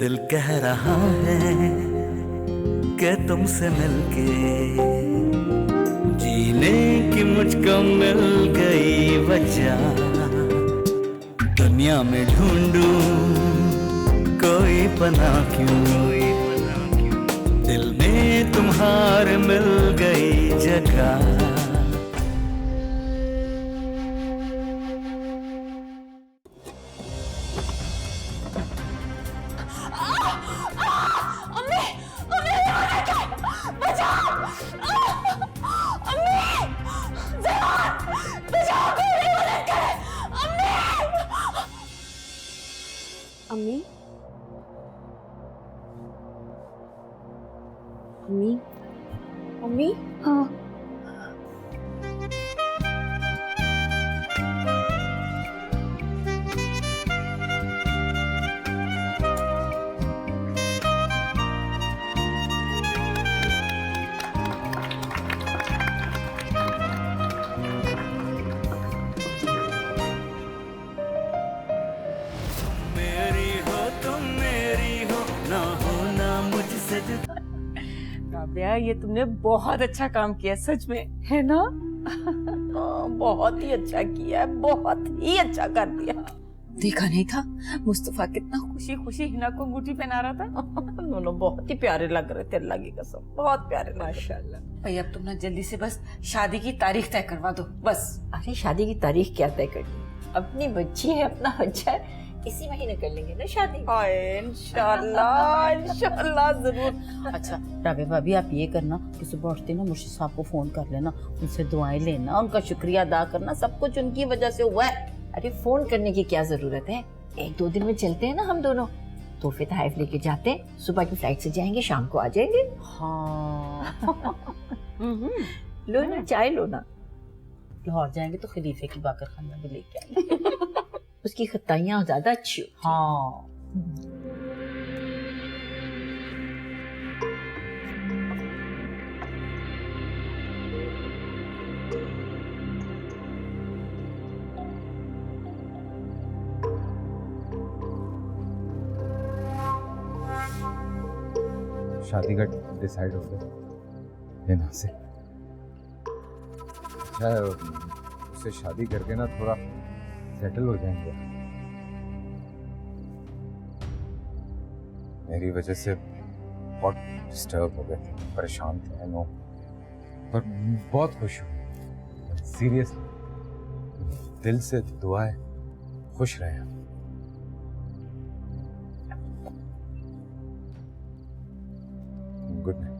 दिल कह रहा है कि तुमसे मिलके जीने की मुझको मिल गई वजह। दुनिया में ढूंढूं कोई पनाह क्यों, दिल में तुम्हारे मिल गई जगह। अम्मी, अम्मी, अम्मी, हाँ। राबिया, ये तुमने बहुत अच्छा काम किया सच में, है ना? बहुत ही अच्छा किया, बहुत ही अच्छा कर दिया। देखा नहीं था मुस्तफा कितना खुशी खुशी हिना को अंगूठी पहना रहा था। दोनों बहुत ही प्यारे लग रहे थे, अल्लाह की कसम बहुत प्यारे माशाल्लाह। भाई अब तुम ना जल्दी से बस शादी की तारीख तय करवा दो बस। अरे शादी की तारीख क्या तय करनी, अपनी बच्ची है, अपना बच्चा है, इसी महीने कर लेंगे ना शादी। इंशाल्लाह इंशाल्लाह जरूर। अच्छा राबिया भाभी, आप ये करना कि सुबह उठते ना मुर्शिद साहब को फोन कर लेना, उनसे दुआएं लेना, उनका शुक्रिया अदा करना, सब कुछ उनकी वजह से हुआ है। अरे फोन करने की क्या जरूरत है, 1-2 दिन में चलते हैं ना हम दोनों, तोहफे तहफ लेके जाते हैं, सुबह की फ्लाइट से जाएंगे, शाम को आ जाएंगे। हाँ। लो ना चाय लो ना। लाहौर जाएंगे तो खलीफे की बाकर खाना भी लेके आएंगे। उसकी खताइयाँ ज्यादा अच्छी होती हैं। हाँ। शादी का डिसाइड हो गया हिना से। उससे शादी करके ना थोड़ा सेटल हो जाएंगे। मेरी वजह से बहुत डिस्टर्ब हो गए, परेशान थे नो, पर बहुत खुश हूँ सीरियस, दिल से दुआएं, खुश रहे हम। Good night.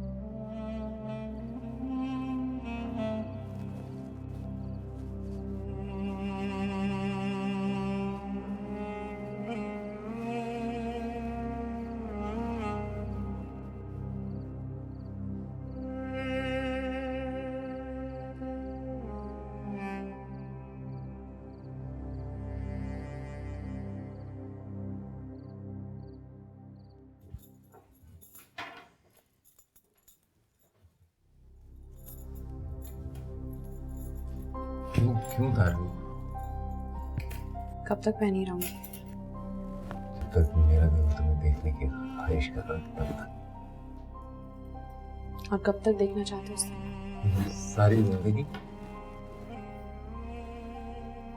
क्यों दारू? कब तक पहनी रहूंगी? जब तक मेरा दिल तुम्हें देखने की ख्वाहिश कर रहा है तब तक। और कब तक देखना चाहते हो उस तरह? सारी जिंदगी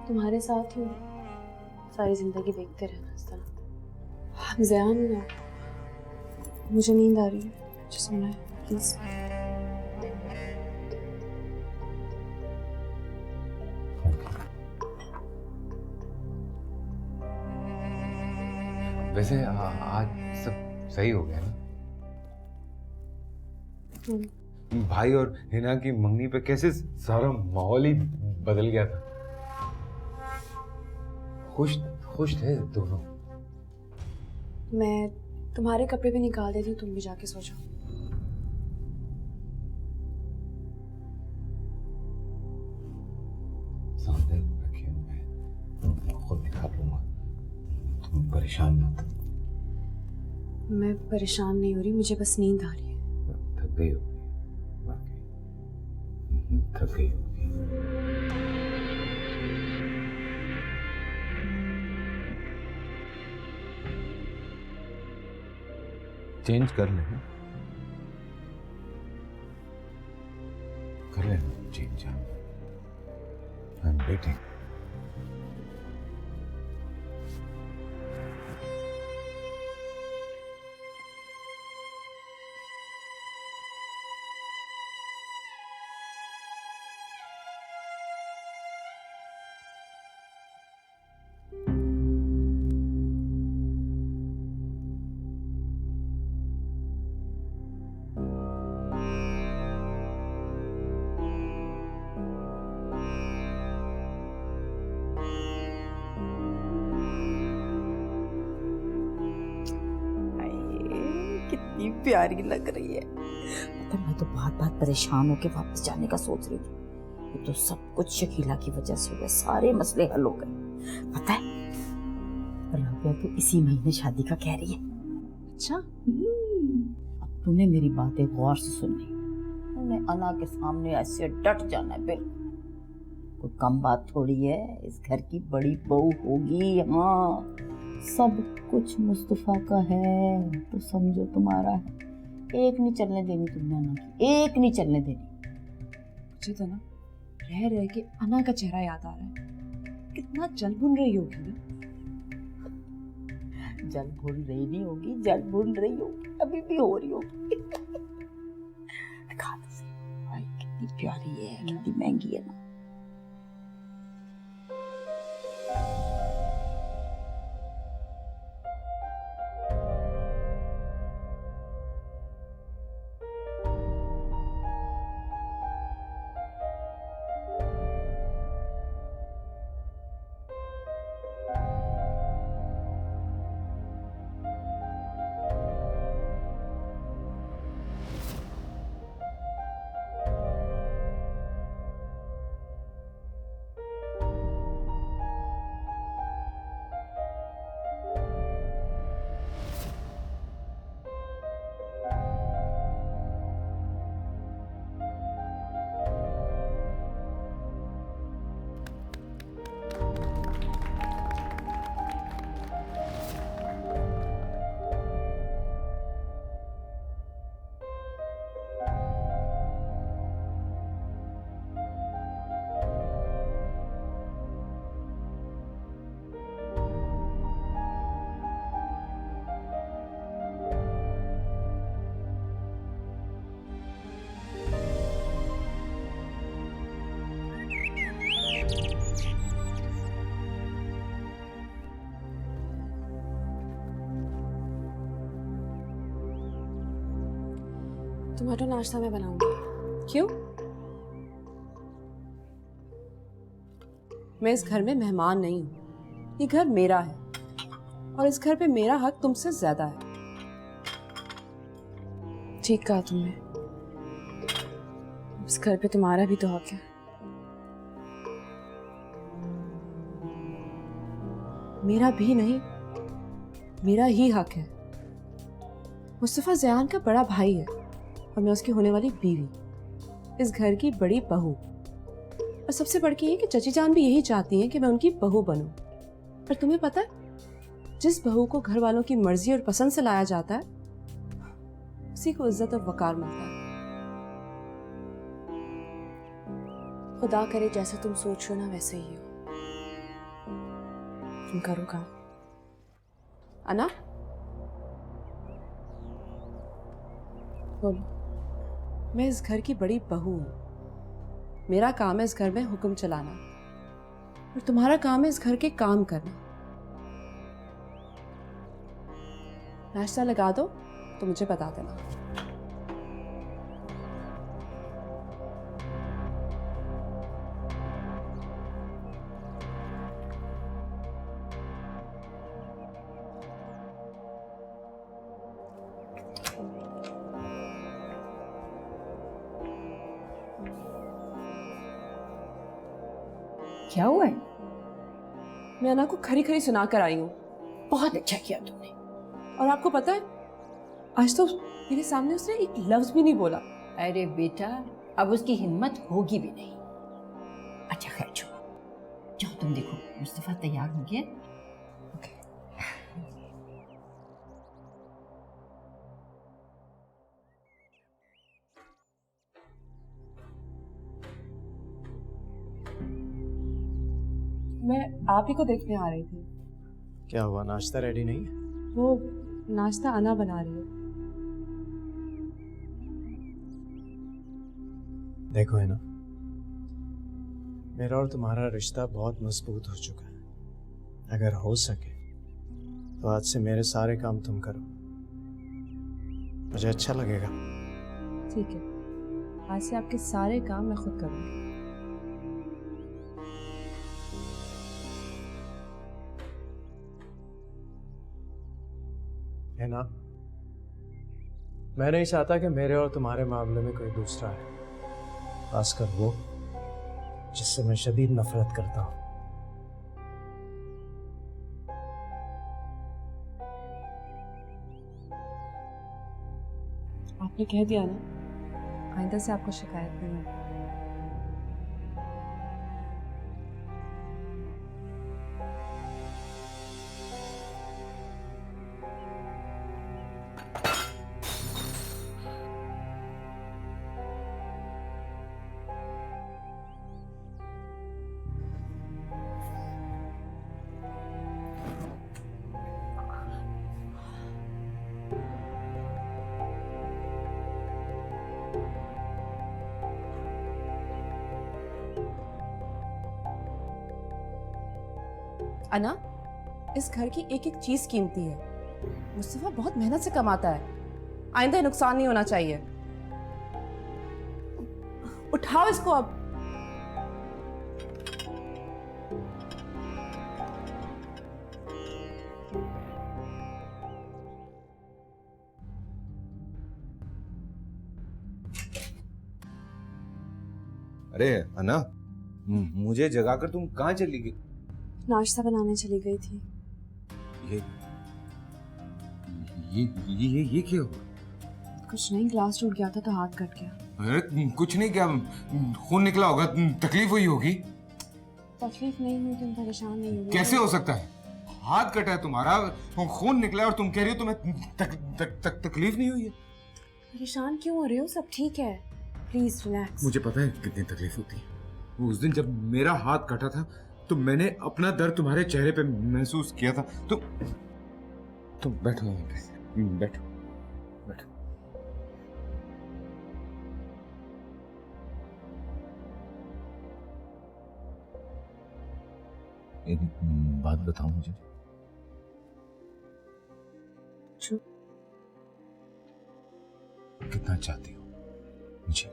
तुम्हारे साथ ही सारी जिंदगी देखते रहना इस तरह। ज़यान, मुझे नींद आ रही है, मुझे सोना है प्लीज। वैसे आज सब सही हो गया ना? भाई और हिना की मंगनी पे कैसे सारा माहौल ही बदल गया था। खुश खुश थे दोनों। मैं तुम्हारे कपड़े भी निकाल देती हूँ, तुम भी जाके सो जाओ। सामने रखे मैं खुद निकाल लूंगा, तुम परेशान मत। मैं परेशान नहीं हो रही, मुझे बस नींद आ रही है। थक गई होगी, वाकई थक गई होगी। चेंज कर लेना, कर लेना चेंज। I am waiting. कितनी प्यारी लग रही है। पता मैं तो बात परेशान होके वापस जाने का सोच रही थी। ये तो सब कुछ शकीला की वजह से हुआ, सारे मसले हल हो गए। पता है राबिया तो इसी महीने शादी का कह रही है। अच्छा, अब तूने मेरी बातें गौर से सुननी। तूने अना के सामने ऐसे डट जाना है, बिल्कुल कोई कम बात थोड़ी है। इस घर की बड़ी बहू होगी। हाँ, सब कुछ मुस्तफा का है तो समझो तुम्हारा है। एक नहीं चलने देनी तुमने अना की, एक नहीं चलने देनी। मुझे तो ना रह रह के अना का चेहरा याद आ रहा है। कितना जल भुन रही होगी ना। जल भूल रही नहीं होगी, जल भूल रही होगी, अभी भी हो रही होगी। दिखा दो सही। भाई कितनी प्यारी है, कितनी महंगी है ना। टमाटो नाश्ता मैं बनाऊंगी। क्यों? मैं इस घर में मेहमान नहीं हूं। ये घर मेरा है और इस घर पे मेरा हक तुमसे ज्यादा है। ठीक कहा तुमने। इस घर पे तुम्हारा भी तो हक है। मेरा भी नहीं, मेरा ही हक है। मुस्तफा ज़यान का बड़ा भाई है और मैं उसकी होने वाली बीवी, इस घर की बड़ी बहू। और सबसे बढ़ के ये कि चची जान भी यही चाहती हैं कि मैं उनकी बहू बनूं। पर तुम्हें पता है, जिस बहू को घर वालों की मर्जी और पसंद से लाया जाता है, उसी को इज्जत और वकार मिलता है। खुदा करे जैसे तुम सोच रहे हो ना वैसे ही हो। तुम करो काम। अना, बोलो। मैं इस घर की बड़ी बहू हूं। मेरा काम है इस घर में हुक्म चलाना और तुम्हारा काम है इस घर के काम करना। नाश्ता लगा दो तो मुझे बता देना। क्या हुआ है? मैं अना को खरी खरी सुना कर आई हूँ। बहुत अच्छा किया तुमने। और आपको पता है, आज तो मेरे सामने उसने एक लफ्ज भी नहीं बोला। अरे बेटा, अब उसकी हिम्मत होगी भी नहीं। अच्छा खैर छोड़ो, जाओ तुम देखो मुस्तफा तैयार हो गया। मैं आप ही को देखने आ रही थी। क्या हुआ, नाश्ता रेडी नहीं है? वो नाश्ता अना बना रही है। देखो है ना, मेरा और तुम्हारा रिश्ता बहुत मजबूत हो चुका है। अगर हो सके तो आज से मेरे सारे काम तुम करो, मुझे अच्छा लगेगा। ठीक है, आज से आपके सारे काम मैं खुद करूँगी। है ना, मैं नहीं चाहता कि मेरे और तुम्हारे मामले में कोई दूसरा है, खासकर वो जिससे मैं शदीद नफरत करता हूँ। आपने कह दिया ना, आइंदा से आपको शिकायत नहीं होगी। अना, इस घर की एक एक चीज कीमती है। मुस्तफा बहुत मेहनत से कमाता है, आइंदा नुकसान नहीं होना चाहिए। उठाओ इसको अब। अरे अन्ना, मुझे जगाकर तुम कहाँ चली गई? नाश्ता बनाने चली गई थी। ये ये क्या हुआ? कुछ नहीं, ग्लास टूट गया था तो हाथ कट गया। अरे कुछ नहीं, क्या खून निकला होगा, तकलीफ हुई होगी। तकलीफ नहीं हुई, तुम परेशान नहीं हुई। कैसे हो सकता है? हाथ कटा है तुम्हारा, खून निकला है और तुम कह रही हो तुम्हें तकलीफ नहीं हुई है? परेशान क्यों हो रहे हो? सब ठीक है, प्लीज रिलैक्स। मुझे पता है कितनी तकलीफ होती है। वो उस दिन जब मेरा हाथ कटा था तो मैंने अपना दर्द तुम्हारे चेहरे पे महसूस किया था। तो तुम बैठो यहीं पे, बैठो बैठो। एक बात बताओ मुझे, कितना चाहती हो मुझे?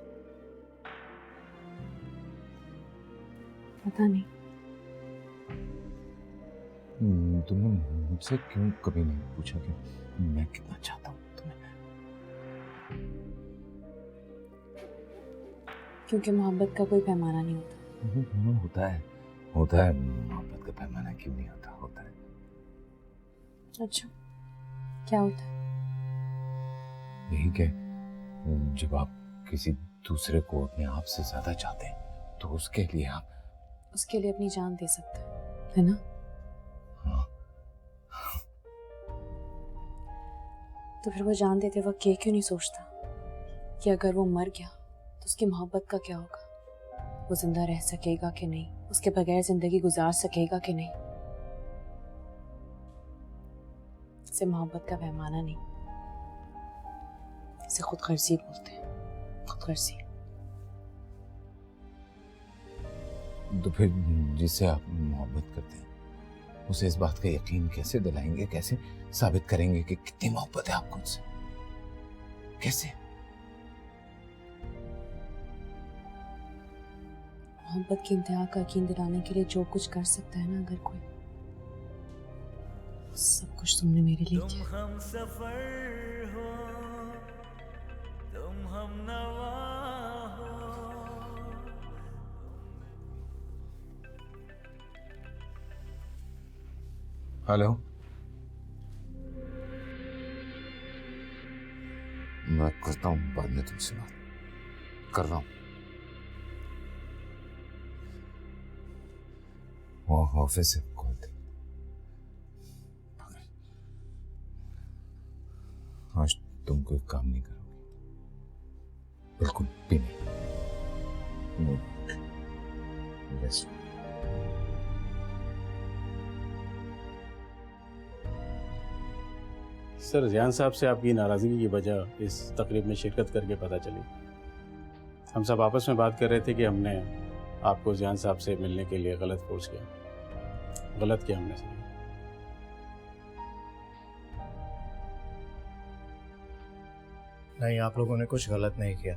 पता नहीं। तुमने मुझसे क्यों कभी नहीं पूछा कि मैं कितना चाहता हूँ तुम्हें? क्योंकि मोहब्बत का कोई पैमाना नहीं होता। होता है मोहब्बत का पैमाना क्यों नहीं होता? होता है। अच्छा, क्या होता है? यही कि जब आप किसी दूसरे को अपने आप से ज्यादा चाहते हैं तो उसके लिए अपनी जान दे सकते है ना? हाँ। तो फिर वो जान देते वक्त ये क्यों नहीं सोचता कि अगर वो मर गया तो उसकी मोहब्बत का क्या होगा? वो जिंदा रह सकेगा कि नहीं? उसके बगैर जिंदगी गुजार सकेगा कि नहीं? इसे मोहब्बत का पैमाना नहीं, इसे खुदगर्जी बोलते हैं। खुदगर्जी। तो फिर जिससे आप मोहब्बत करते हैं उसे इस बात का यकीन कैसे दिलाएंगे, कैसे साबित करेंगे कि कितनी मोहब्बत है आपको उनसे? कैसे? मोहब्बत की इंतहा का यकीन दिलाने के लिए जो कुछ कर सकता है ना अगर कोई, सब कुछ तुमने मेरे लिए किया। तुम हम सफर हो, तुम हम नवा हो। हेलो, मैं करता हूँ बाद में तुमसे बात कर रहा हूँ। वो ऑफिस से कॉल थी। आज तुम कोई काम नहीं करोगे, बिल्कुल भी नहीं। रेस्ट। सर जियान साहब से आपकी नाराज़गी की वजह इस तकरीब में शिरकत करके पता चली। हम सब आपस में बात कर रहे थे कि हमने आपको जियान साहब से मिलने के लिए गलत फोर्स किया। गलत किया हमने सर। नहीं, आप लोगों ने कुछ गलत नहीं किया।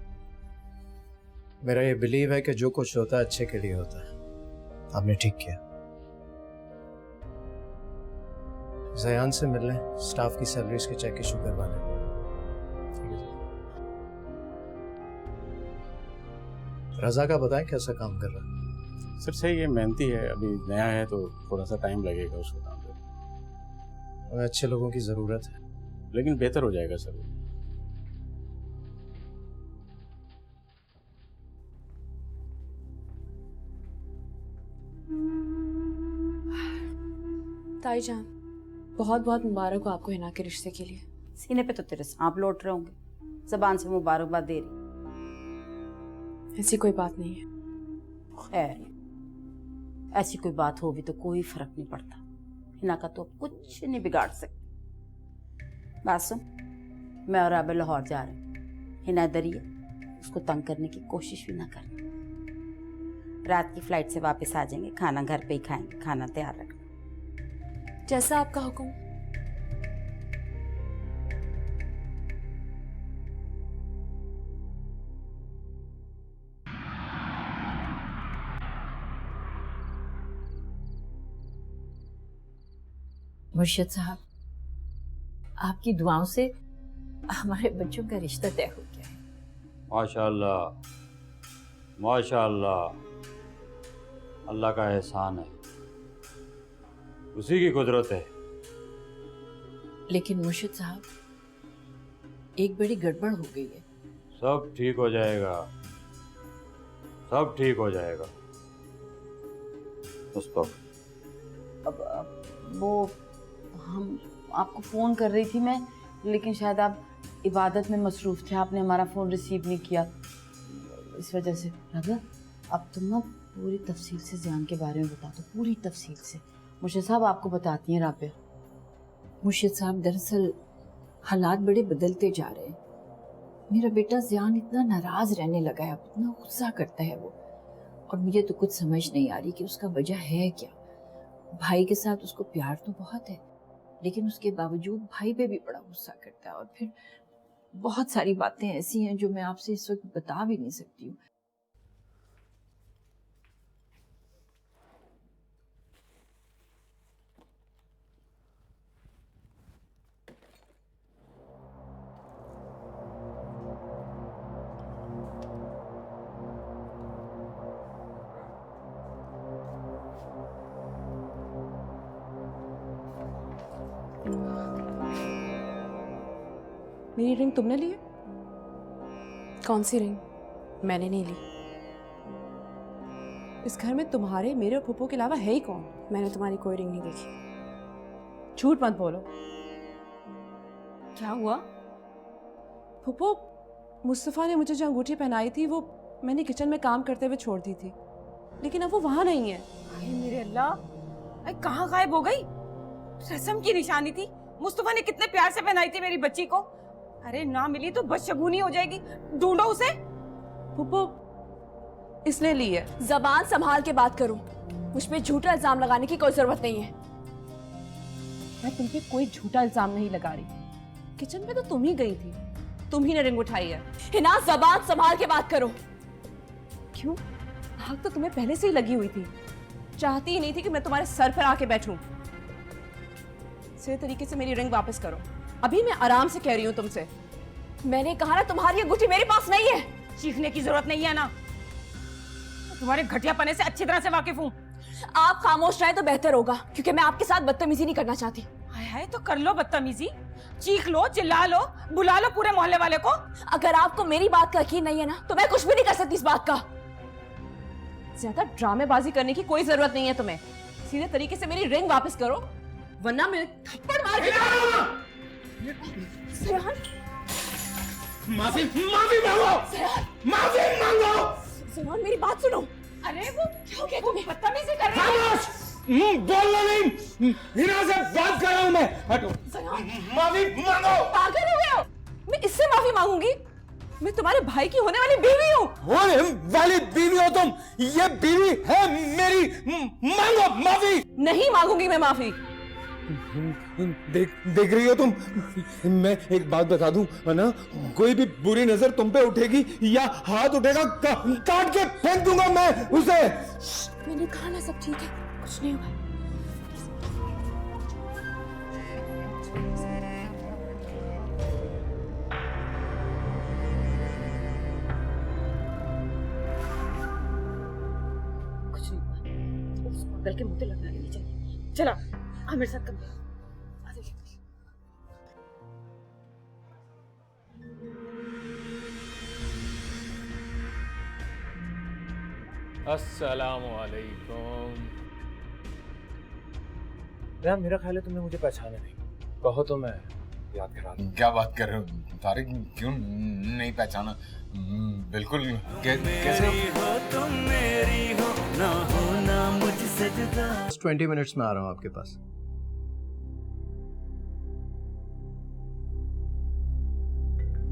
मेरा ये बिलीव है कि जो कुछ होता है अच्छे के लिए होता है। आपने ठीक किया। ज़यान से मिल लें, स्टाफ की सैलरीज के चेक इशू करवा लें। ठीक है सर। रजा का बताएं कैसा काम कर रहा है? सर सही है, मेहनती है, अभी नया है तो थोड़ा सा टाइम लगेगा उसको काम करने। हमें अच्छे लोगों की ज़रूरत है। लेकिन बेहतर हो जाएगा सर। ताईजान, बहुत बहुत मुबारक हो आपको हिना के रिश्ते के लिए। सीने पे तो तेरे सांप लौट रहे होंगे, जबान से मुबारकबाद दे रही। ऐसी कोई बात नहीं है। खैर, ऐसी कोई बात हो भी तो कोई फर्क नहीं पड़ता। हिना का तो अब कुछ नहीं बिगाड़ सकती। बात सुन, मैं और आबे लाहौर जा रहे हैं। हिना इधर ही है, उसको तंग करने की कोशिश भी ना करना। रात की फ्लाइट से वापस आ जाएंगे, खाना घर पे ही खाएंगे। खाना तैयार रखना। जैसा आपका हुक्म। मुर्शिद साहब, आपकी दुआओं से हमारे बच्चों का रिश्ता तय हो गया है। माशाअल्लाह, माशाअल्लाह, अल्लाह का एहसान है, उसी की कुदरत है। लेकिन मुर्शिद साहब, एक बड़ी गड़बड़ हो गई है। सब ठीक हो जाएगा, सब ठीक हो जाएगा। अब वो हम आपको फ़ोन कर रही थी मैं, लेकिन शायद आप इबादत में मसरूफ़ थे, आपने हमारा फ़ोन रिसीव नहीं किया, इस वजह से। राजा, अब तुम ना पूरी तफसील से ज़यान के बारे में बता दो, पूरी तफसील से। मुर्शिद साहब आपको बताती हैं राबिया। मुर्शिद साहब, दरअसल हालात बड़े बदलते जा रहे हैं। मेरा बेटा ज़यान इतना नाराज़ रहने लगा है, अब इतना गुस्सा करता है वो, और मुझे तो कुछ समझ नहीं आ रही कि उसका वजह है क्या। भाई के साथ उसको प्यार तो बहुत है, लेकिन उसके बावजूद भाई पे भी बड़ा गुस्सा करता है। और फिर बहुत सारी बातें ऐसी हैं जो मैं आपसे इस वक्त बता भी नहीं सकती हूँ। मेरी रिंग तुमने ली है? कौन सी रिंग? मैंने नहीं ली। इस घर में तुम्हारे, मेरे और फूफो के अलावा है ही कौन? मैंने तुम्हारी कोई रिंग नहीं देखी। झूठ मत बोलो। क्या हुआ? फूफो, मुस्तफ़ा ने मुझे जो अंगूठी पहनाई थी वो मैंने किचन में काम करते हुए छोड़ दी थी, लेकिन अब वो वहां नहीं है। अरे मेरे अल्लाह, अरे कहाँ गायब हो गई? रस्म की निशानी थी, मुस्तफा ने कितने प्यार से पहनाई थी मेरी बच्ची को। अरे ना मिली तो बदशगुनी हो जाएगी, ढूंढो उसे। फूफो, इसने ली है। जबान संभाल के बात करो, मुझ पे झूठा इल्जाम लगाने की कोई जरूरत नहीं है। मैं तुम पे कोई झूठा इल्जाम नहीं लगा रही। किचन में तो तुम ही गई थी, तुम ही ने रिंग उठाई है। हिना, जबान संभाल के बात करो। क्यों? आग तो तुम्हें पहले से ही लगी हुई थी। चाहती ही नहीं थी कि मैं तुम्हारे सर पर आके बैठूं। सीधे तरीके से मेरी रिंग वापस करो। अभी मैं आराम से कह रही हूँ तुमसे। मैंने कहा ना, तुम्हारी अंगूठी मेरे पास नहीं है। चीखने की जरूरत नहीं है ना, तुम्हारे घटियापने से अच्छी तरह से वाकिफ हूँ। आप खामोश रहे तो बेहतर होगा, क्योंकि मैं आपके साथ बदतमीजी नहीं करना चाहती। हाय हाय, तो कर लो बदतमीजी, चीख लो, चिल्ला लो, बुला लो पूरे मोहल्ले वाले को। अगर आपको मेरी बात का यकीन नहीं है ना, तो मैं कुछ भी नहीं कर सकती इस बात का। ज्यादा ड्रामेबाजी करने की कोई जरूरत नहीं है तुम्हें। सीधे तरीके से मेरी रिंग वापस करो, वरना मैं थप्पड़ मार के माफी मांगो, माफी मांगो। सुनो, मेरी बात सुनो। अरे वो क्या हो गया, तुम बदतमीजी कर रहे हो? बोलना नहीं, हिना से बात कर रहा हूं मैं। हटो, माफी मांगो। पागल हो गए हो? मैं इससे माफी मांगूंगी? मैं तुम्हारे भाई की होने वाली बीवी हूँ। होने वाली बीवी हो तुम, ये बीवी है मेरी, मांगो माफी। नहीं मांगूंगी मैं माफी। देख रही हो तुम, मैं एक बात बता दूं ना, कोई भी बुरी नजर तुम पे उठेगी या हाथ उठेगा, काट के फेंक दूंगा मैं उसे। मैंने कहा ना सब ठीक है, कुछ नहीं हुआ। कुछ नहीं हुआ, उस पागल के मुंह पे लगना नहीं चाहिए। चला आ मेरे साथ कमरे। अस्सलामुअलैकुम। यार मेरा ख्याल है तुमने मुझे पहचाना नहीं, कहो तो मैं याद करा दूं। क्या बात कर रहे हो तारिक, क्यों नहीं पहचाना? बिल्कुल। कैसे हो तुम मेरी हो ना होना मुझसे जुदा। 20 मिनट्स में आ रहा हूँ आपके पास।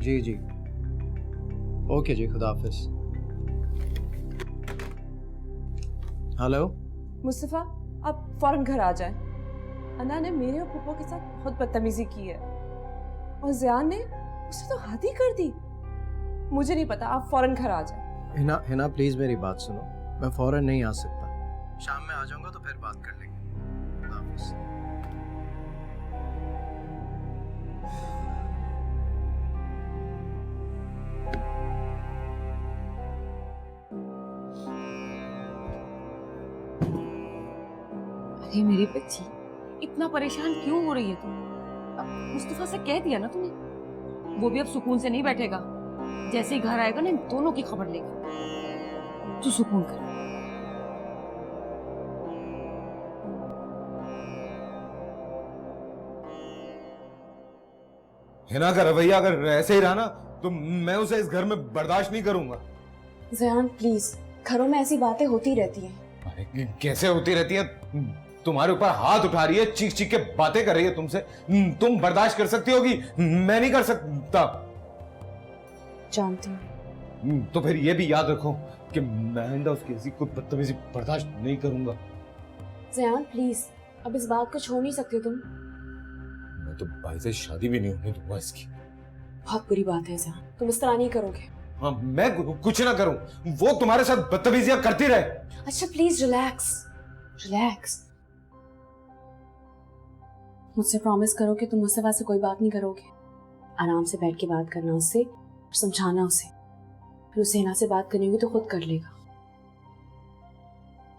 जी जी, ओके जी, खुदा हाफिज। हेलो मुस्तफा, आप फौरन घर आ जाएं। अना ने मेरे और पुप्पो के साथ बहुत बदतमीजी की है और ज़ियान ने उसे तो हद ही कर दी। मुझे नहीं पता, आप फौरन घर आ जाएं। हिना प्लीज मेरी बात सुनो, मैं फौरन नहीं आ सकता, शाम में आ जाऊंगा तो फिर बात कर लेंगे। खुदा हाफिज। अरे मेरी बच्ची, इतना परेशान क्यों हो रही है तुम? अब मुस्तफा से कह दिया ना तूने, वो भी अब सुकून से नहीं बैठेगा। जैसे ही घर आएगा ना, इन दोनों की खबर लेगा। तू सुकून कर। हिना का रवैया अगर ऐसे ही रहा ना तो मैं उसे इस घर में बर्दाश्त नहीं करूंगा। ज़यान प्लीज, घरों में ऐसी बातें होती रहती हैं। अरे कैसे होती रहती है? तुम्हारे ऊपर हाथ उठा रही है, चीख चीख के बातें कर रही है तुमसे, तुम बर्दाश्त कर सकती होगी, मैं नहीं कर सकता। जानती हूँ। तो फिर ये भी याद रखो कि मैं आइंदा उसकी ऐसी कोई बदतमीजी बर्दाश्त नहीं करूंगा। ज़यान प्लीज, अब इस बात को छोड़ नहीं सकते तुम। मैं तो भाई से शादी भी नहीं होने दूंगा इसकी। बहुत बुरी बात है ज़यान, तुम इस तरह नहीं करोगे। हाँ, मैं कुछ ना करूं, वो तुम्हारे साथ बदतमीजियां करती रहे। अच्छा प्लीज रिलैक्स, रिलैक्स। मुझसे प्रॉमिस करो कि तुम मुस्तफा से कोई बात नहीं करोगे। आराम से बैठ के बात करना उससे और समझाना उसे। फिर उसे हिना से बात करनी होगी तो खुद कर लेगा।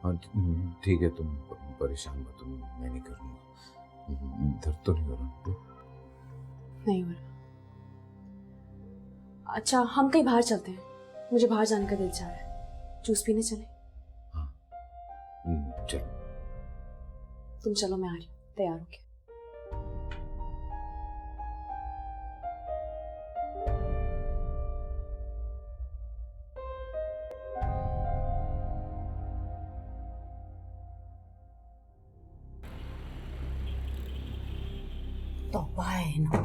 हाँ ठीक है, तुम परेशान मत हो, मैं नहीं करूंगा। दर्द तो नहीं हो रहा? नहीं हो रहा। अच्छा हम कहीं बाहर चलते हैं, मुझे बाहर जाने का दिल चाह रहा है। जूस पीने चले? हाँ चलो। तुम चलो, मैं आ रही हूँ, तैयार हो गया। तौबा है ना,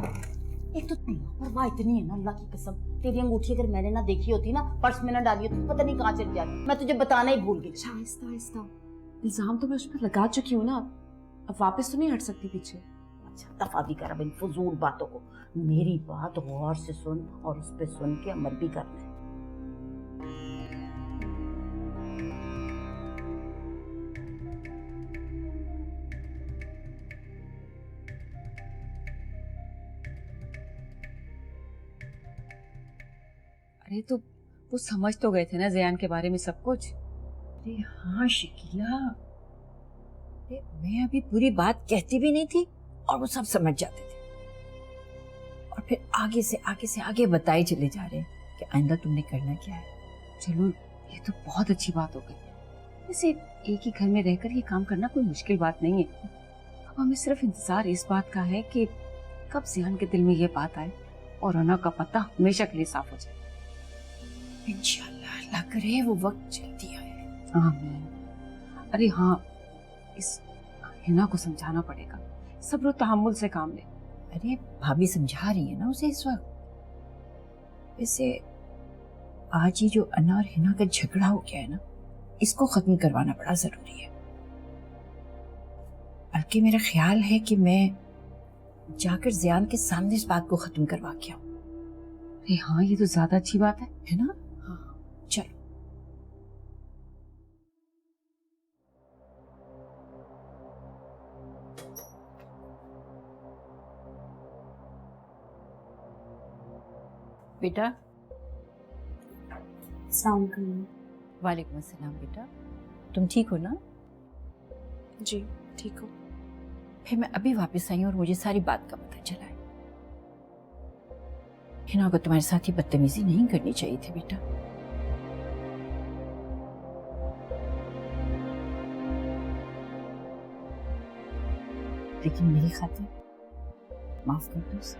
एक तो परवाह इतनी है ना, अल्लाह की कसम। तेरी अंगूठी अगर मैंने ना देखी होती ना, पर्स में ना डाली होती, पता नहीं कहाँ चली जाती। मैं तुझे बताना ही भूल गई। आहिस्ता आहिस्ता, इल्जाम तो मैं उस पर लगा चुकी हूँ ना, अब वापस तो नहीं हट सकती पीछे। अच्छा दफा भी कर अब इन फजूल बातों को। मेरी बात गौर से सुन और उस पर सुन के अमल भी कर ले। अरे तो वो समझ तो गए थे ना ज़यान के बारे में सब कुछ? अरे हाँ शकीला, अरे मैं अभी पूरी बात कहती भी नहीं थी और वो सब समझ जाते थे, और फिर आगे से आगे बताए चले जा रहे हैं कि आइंदा तुमने करना क्या है। चलो ये तो बहुत अच्छी बात हो गई। वैसे एक ही घर में रहकर ये काम करना कोई मुश्किल बात नहीं है। अब हमें सिर्फ इंतजार इस बात का है कि कब ज़यान के दिल में ये बात आए और अना का पता हमेशा के लिए साफ हो जाए। इंशाअल्लाह, अल्लाह करे वो वक्त जल्दी आए। आमीन। अरे हाँ, इस हिना को समझाना पड़ेगा, सब्र और तहम्मुल से काम ले। अरे भाभी समझा रही है ना उसे इस वक्त। वैसे आज ये जो अन्ना और हिना का झगड़ा हो गया है ना, इसको खत्म करवाना बड़ा जरूरी है। बल्कि मेरा ख्याल है कि मैं जाकर ज़ियान के सामने इस बात को खत्म करवा के आऊं। अरे हाँ, ये तो ज्यादा अच्छी बात है ना? हाँ। चलो। बेटा। अस्सलाम वालेकुम। वालेकुम अस्सलाम बेटा, तुम ठीक हो ना? जी ठीक हो। फिर मैं अभी वापस आई और मुझे सारी बात का पता चला है। हिना को तुम्हारे साथ ही बदतमीजी नहीं करनी चाहिए थी बेटा। लेकिन मेरी खातिर माफ कर दो उसे।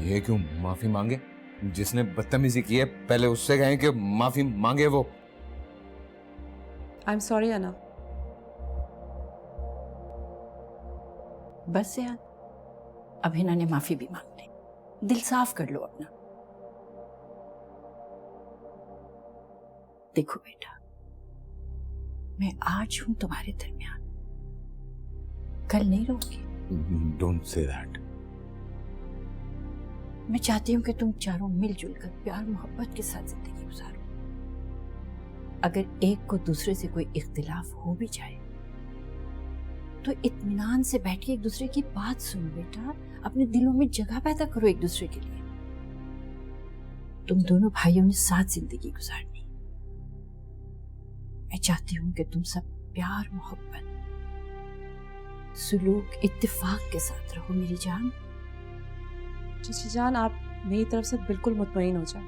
ये क्यों माफी मांगे? जिसने बदतमीजी की है पहले उससे कहें कि माफी मांगे वो। आई एम सॉरी अना। बस यार, अब हिना ने माफी भी मांग ली। दिल साफ कर लो अपना। देखो बेटा, मैं आज हूं तुम्हारे दरमियान, कल नहीं रहूंगी। Don't say that. मैं चाहती हूं कि तुम चारों मिलजुल कर प्यार मोहब्बत के साथ जिंदगी गुजारो। अगर एक को दूसरे से कोई इख्तिलाफ हो भी जाए तो इत्मीनान से बैठ के एक दूसरे की बात सुनो बेटा। अपने दिलों में जगह पैदा करो एक दूसरे के लिए। तुम दोनों भाइयों ने साथ जिंदगी गुजारनी। मैं चाहती हूं कि तुम सब प्यार मोहब्बत सुलूक इत्तेफाक के साथ रहो मेरी जान। चाची जान, आप मेरी तरफ से बिल्कुल मुतमईन हो जाए।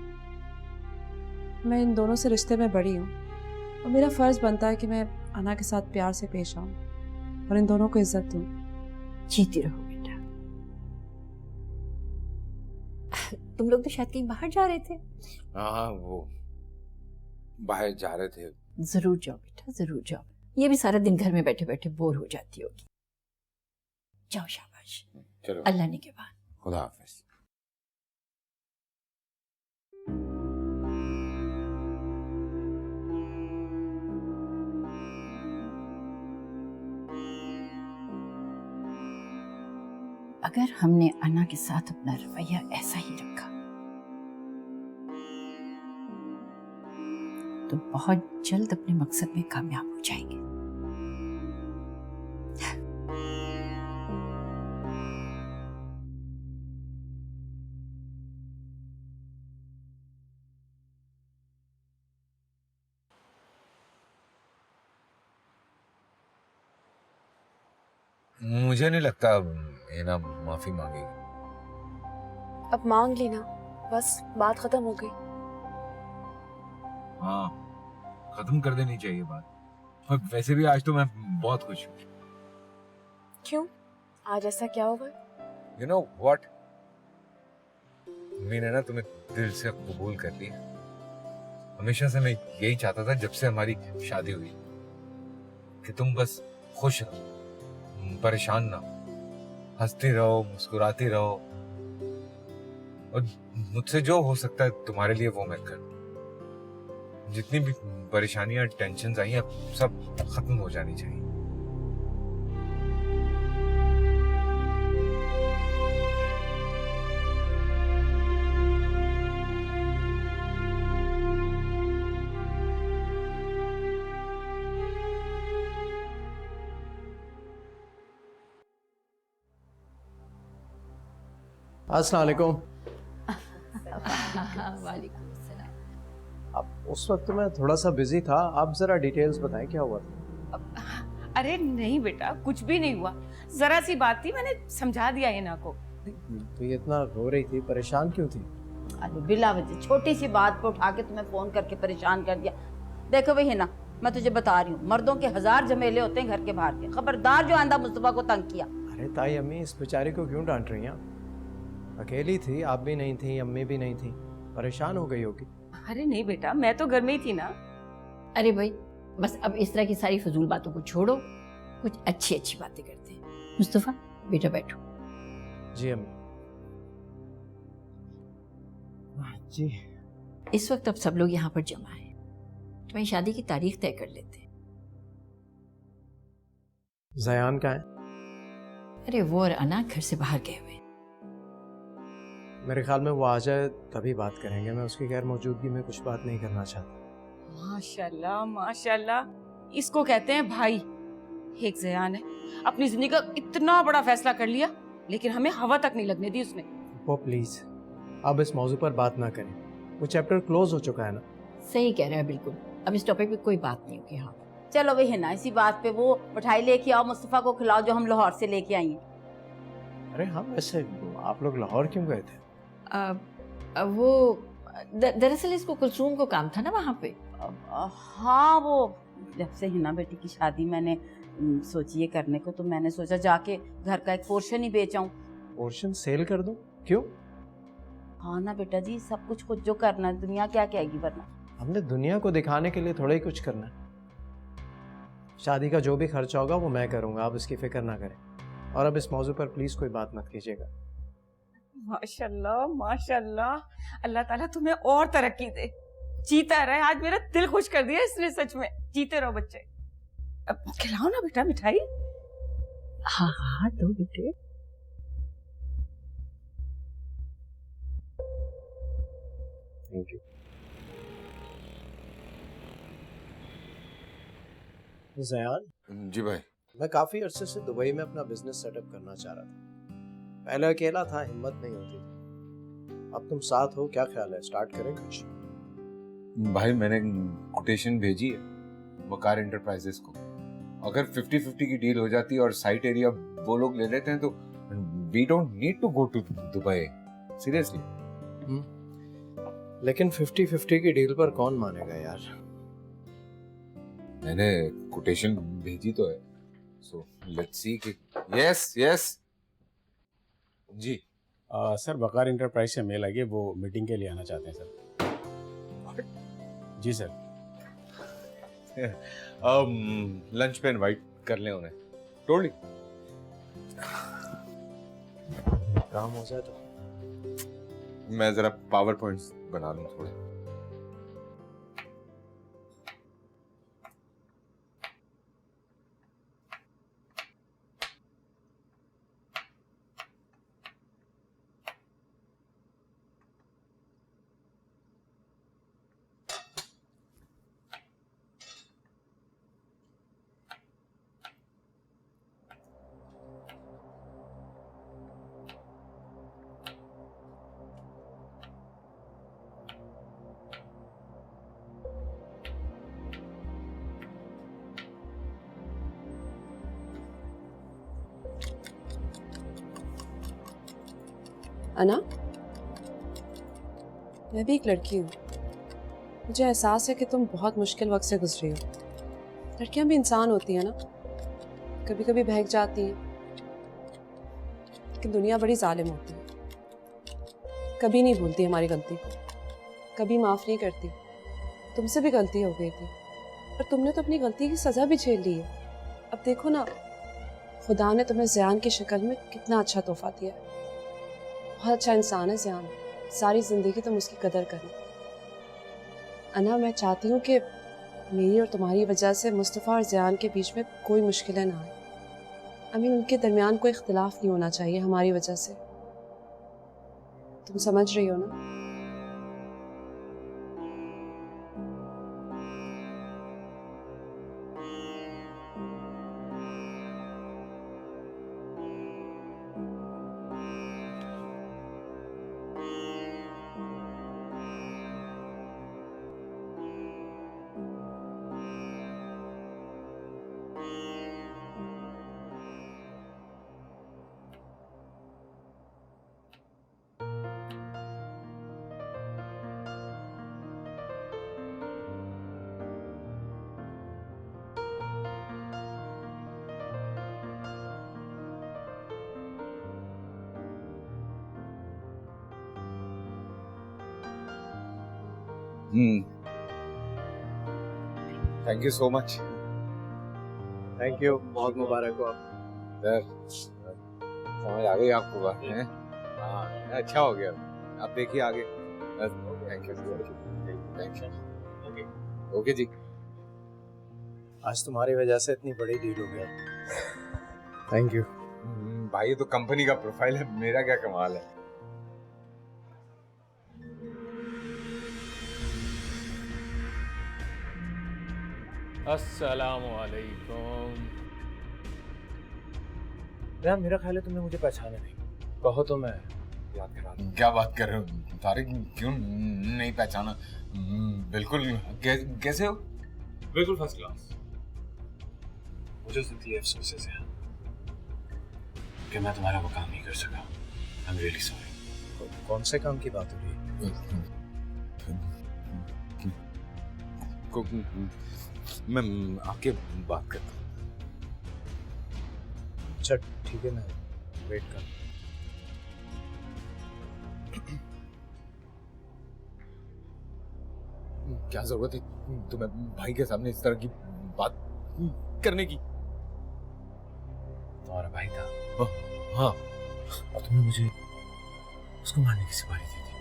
मैं इन दोनों से रिश्ते में बड़ी हूँ और मेरा फर्ज बनता है कि मैं अना के साथ प्यार से पेश आऊं और इन दोनों को इज्जत दूं। जीती रहो बेटा। तुम लोग तो शायद कहीं बाहर जा रहे थे। हाँ, वो बाहर जा रहे थे। जरूर जाओ बेटा, जरूर जाओ। ये भी सारा दिन घर में बैठे बैठे बोर हो जाती होगी। जाओ, शाबाश। चलो, अल्लाह ने के बाद। खुदा हाफिज। अगर हमने अन्ना के साथ अपना रवैया ऐसा ही रखा तो बहुत जल्द अपने मकसद में कामयाब हो जाएंगे। मुझे नहीं लगता हिना माफी मांगेगी। अब मांग ली ना, बस बात खत्म हो गई। हाँ, खत्म कर देनी चाहिए बात। और वैसे भी आज तो मैं बहुत खुश हूँ। क्यों? आज ऐसा क्या होगा? You know what? मैंने ना तुम्हें दिल से कबूल कर लिया। हमेशा से मैं यही चाहता था जब से हमारी शादी हुई कि तुम बस खुश रहो, परेशान ना, हंसती रहो, मुस्कुराती रहो और मुझसे जो हो सकता है तुम्हारे लिए वो मैं करूं। जितनी भी परेशानियां, टेंशन आई हैं, सब खत्म हो जानी चाहिए। अस्सलाम वालेकुम। वालेकुम अस्सलाम। अब उस वक्त मैं थोड़ा सा बिजी था, आप जरा डिटेल्स बताएं क्या हुआ था। अरे नहीं बेटा, कुछ भी नहीं हुआ, जरा सी बात थी, मैंने समझा दिया हिना को। तो ये इतना रो रही थी, परेशान क्यों थी? अरे बिला वजह छोटी सी बात पे उठा के तुम्हें फोन करके परेशान कर दिया। देखो भाई हिना, मैं तुझे बता रही हूँ, मर्दों के 1000 झमेले होते हैं घर के बाहर के। खबरदार जो आंदा मुस्तफा को तंग किया। अरे ताई अम्मी, इस बेचारी को क्यों डांट रही हैं? अकेली थी, आप भी नहीं थी, अम्मी भी नहीं थी, परेशान हो गई होगी। अरे नहीं बेटा, मैं तो घर में ही थी ना। अरे भाई, बस अब इस तरह की सारी फजूल बातों को छोड़ो कुछ अच्छी अच्छी बातें करते हैं। मुस्तफा बेटा बैठो। जी अम्मी। जी। इस वक्त अब सब लोग यहाँ पर जमा हैं। तुम्हारी शादी की तारीख तय कर लेते हैं। ज़यान का है? अरे वो और अना घर से बाहर गए हुए। मेरे ख्याल में वो आ जाए तभी बात करेंगे। मैं उसकी गैर मौजूदगी में कुछ बात नहीं करना चाहता। माशाल्लाह माशाल्लाह, इसको कहते हैं भाई। एक ज़यान है, अपनी जिंदगी का इतना बड़ा फैसला कर लिया, लेकिन हमें हवा तक नहीं लगने दी उसने। वो प्लीज अब इस मौजू पर बात ना करें। वो चैप्टर क्लोज हो चुका है ना। सही कह रहा है बिल्कुल। अब इस टॉपिक पे कोई बात नहीं होगी। हाँ चलो वही है ना, इसी बात पे वो मिठाई लेके आओ, मुस्तफा को खिलाओ जो हम लाहौर से लेके आई हैं। अरे हम ऐसे, आप लोग लाहौर क्यों गए थे? वो दरअसल इसको कुलसूम को काम था ना वहाँ पे। हाँ वो जब से हिना बेटी की शादी मैंने सोची है करने को, तो मैंने सोचा जाके घर का एक पोर्शन ही बेच आऊं। पोर्शन सेल कर दूं? क्यों? हाँ ना बेटा जी, सब कुछ खुद जो करना है, दुनिया क्या कहेगी वरना। हमने दुनिया को दिखाने के लिए थोड़ा ही कुछ करना है। शादी का जो भी खर्चा होगा वो मैं करूंगा, आप इसकी फिक्र ना करें। और अब इस मौजू पर प्लीज कोई बात मत कीजिएगा। माशाल्लाह माशाल्लाह, अल्लाह ताला तुम्हें और तरक्की दे। जीता रहे, आज मेरा दिल खुश कर दिया इसने सच में। जीते रहो बच्चे। अब खिलाओ ना बेटा मिठाई। हाँ हाँ दो बेटे। Thank you. ज़यान जी भाई। मैं काफी अरसे से दुबई में अपना बिजनेस सेटअप करना चाह रहा था। पहले अकेला था, हिम्मत नहीं होती थी। अब तुम साथ हो, क्या ख्याल है स्टार्ट करें कुछ? भाई मैंने कोटेशन भेजी है वकार एंटरप्राइजेस को। अगर 50-50 की डील हो जाती है और साइट एरिया वो लोग ले लेते हैं तो we don't need to go to Dubai. Seriously. लेकिन 50-50 की डील पर कौन मानेगा यार? मैंने कोटेशन भेजी तो है, सो लेट्स सी कि यस यस जी। सर वकार इंटरप्राइज से मेल आई है, वो मीटिंग के लिए आना चाहते हैं सर। जी सर। लंच पे इनवाइट कर लें उन्हें। टोटली काम हो जाए तो। मैं जरा पावर पॉइंट्स बना लूं थोड़े। अना, मैं भी एक लड़की हूँ। मुझे एहसास है कि तुम बहुत मुश्किल वक्त से गुजरी हो। लड़कियाँ भी इंसान होती हैं ना, कभी कभी बहक जाती हैं, लेकिन दुनिया बड़ी जालिम होती है। कभी नहीं भूलती हमारी गलती को, कभी माफ़ नहीं करती। तुमसे भी गलती हो गई थी, पर तुमने तो अपनी गलती की सज़ा भी झेल ली है। अब देखो ना, खुदा ने तुम्हें ज़यान की शक्ल में कितना अच्छा तोहफा दिया है। बहुत अच्छा इंसान है ज़यान, सारी ज़िंदगी तुम उसकी कदर करना। अना, मैं चाहती हूँ कि मेरी और तुम्हारी वजह से मुस्तफ़ा और ज़यान के बीच में कोई मुश्किलें ना आए। उनके दरमियान कोई इख्तिलाफ नहीं होना चाहिए हमारी वजह से। तुम समझ रही हो ना? Thank you so much. Thank you, बहुत मुबारक हो आप। सर समझ आ गई आपको बात है? हाँ अच्छा हो गया। आप देखिए आगे। Thank you thank you. Okay जी। आज तुम्हारी वजह से इतनी बड़ी डील हो गया। Thank you. भाई ये तो कंपनी का प्रोफाइल है, मेरा क्या कमाल है। अस्सलामुअलैकुम। यार मेरा ख्याल है तुमने मुझे पहचाना नहीं, कहो तो मैं याद करा दूं। क्या बात कर रहे हो तारिक, क्यों नहीं पहचाना? बिल्कुल। कैसे हो? बिल्कुल फर्स्ट क्लास। मुझे सिर्फ ये अफसोस है कि मैं तुम्हारा वो काम नहीं कर सका। I am really sorry. कौन से काम की बात हो रही है? मैं आपके बात करता हूँ। अच्छा ठीक है, मैं वेट कर। क्या जरूरत है तुम्हें भाई के सामने इस तरह की बात करने की? तुम्हारा भाई था? हाँ। और तुमने मुझे उसको मारने की सिफारिश दी थी।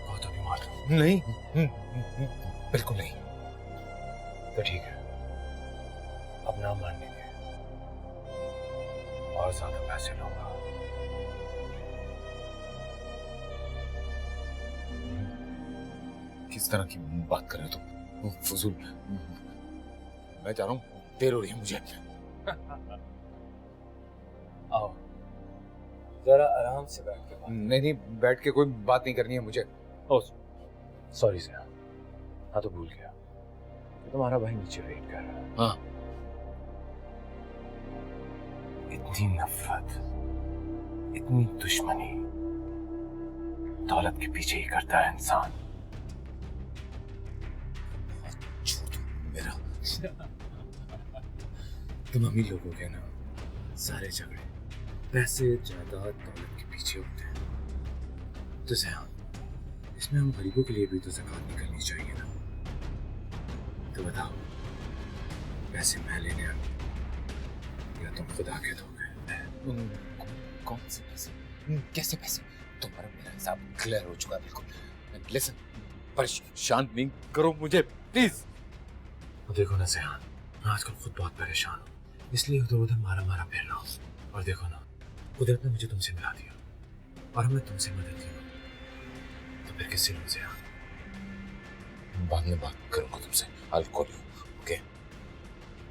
कहो तो भी मार दूं। नहीं बिल्कुल नहीं। तो ठीक है, अब ना मारने के और ज्यादा पैसे लूंगा। किस तरह की बात कर रहे हो तुम? फजूल। मैं चाह रहा हूँ देर हो रही है मुझे। आओ जरा आराम से बैठ के बात। नहीं बैठ के कोई बात नहीं करनी है मुझे। ओह सॉरी सर, हाँ तो भूल गया, तुम्हारा भाई नीचे वेट कर रहा है। हाँ। इतनी नफरत, इतनी दुश्मनी दौलत के पीछे ही करता है इंसान। मेरा तुम अमीर लोगों के ना सारे झगड़े पैसे जायदाद दौलत के पीछे होते हैं। तो ज़यान, इसमें हम गरीबों के लिए भी तो ज़कात निकलनी चाहिए ना। तो बताओ, पैसे मैं लेने आऊं या तुम खुदा के दोगे? कौन से पैसे? कैसे पैसे? तुम्हारा मेरा हिसाब क्लियर हो चुका है बिल्कुल। लिसन, परेशान नहीं करो मुझे प्लीज। देखो ना ज़यान, मैं आजकल खुद बहुत परेशान हूँ, इसलिए उधर उधर मारा फिर रहा हूँ। और देखो ना, कुदरत ने मुझे तुमसे मिला दिया और मैं तुमसे मदद की, तो फिर किससे लूं ज़यान? बाद में बात करूंगा तुमसे। I'll call you, okay?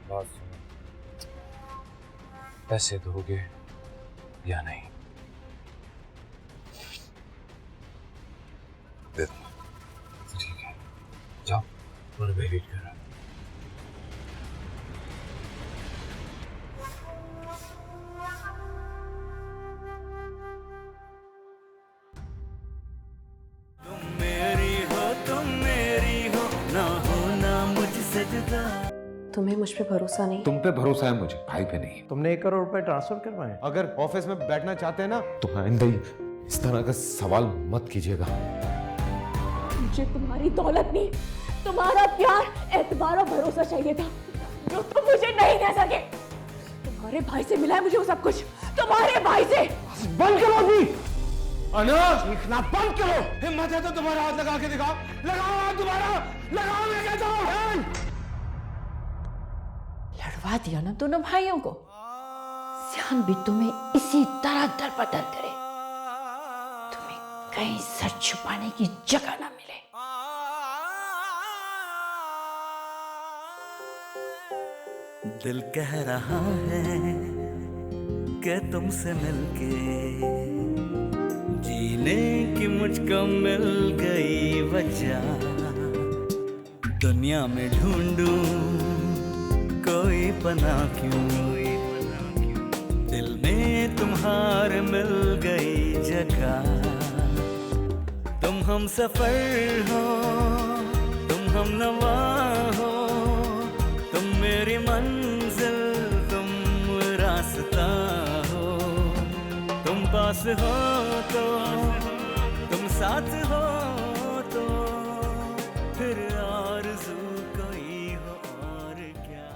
बात सुनो, पैसे दोगे या नहीं? दे दूंगा। ठीक है, जाओ, और मैं वेट कर रहा हूँ। तुम्हें मुझ पे भरोसा नहीं? तुम पे भरोसा है मुझे, भाई पे नहीं। तुमने 1 करोड़ रुपए ट्रांसफर करवाए? अगर ऑफिस में बैठना चाहते हैं ना तो आइंदा ही इस तरह का सवाल मत कीजिएगा। मुझे तुम्हारी दौलत नहीं, तुम्हारा प्यार, एतबार और भरोसा चाहिए था, जो तुम मुझे नहीं दे सके। तुम्हारे भाई से मिला है मुझे वो सब कुछ, तुम्हारे भाई से। बंद करो अभी, अनाज लिखना बंद करो। हिम्मत है तो तुम्हारा हाथ लगा के दिखाओ। लगाओ हाथ तुम्हारा, लगाओ, मैं कहता हूं। लड़वा दिया ना दोनों भाइयों को। ज़यान भी तुम्हें इसी तरह दरबदर करे, तुम्हें कहीं सर छुपाने की जगह ना मिले। दिल कह रहा है कि तुमसे मिलके जीने की मुझको मिल गई वजह। दुनिया में ढूंढूं कोई पनाह क्यों, दिल में तुम्हारे मिल गई जगह। तुम हम सफर हो, तुम हम नवा हो, तुम मेरी मंजिल, तुम रास्ता हो। तुम पास हो तो, तुम साथ हो तो फिर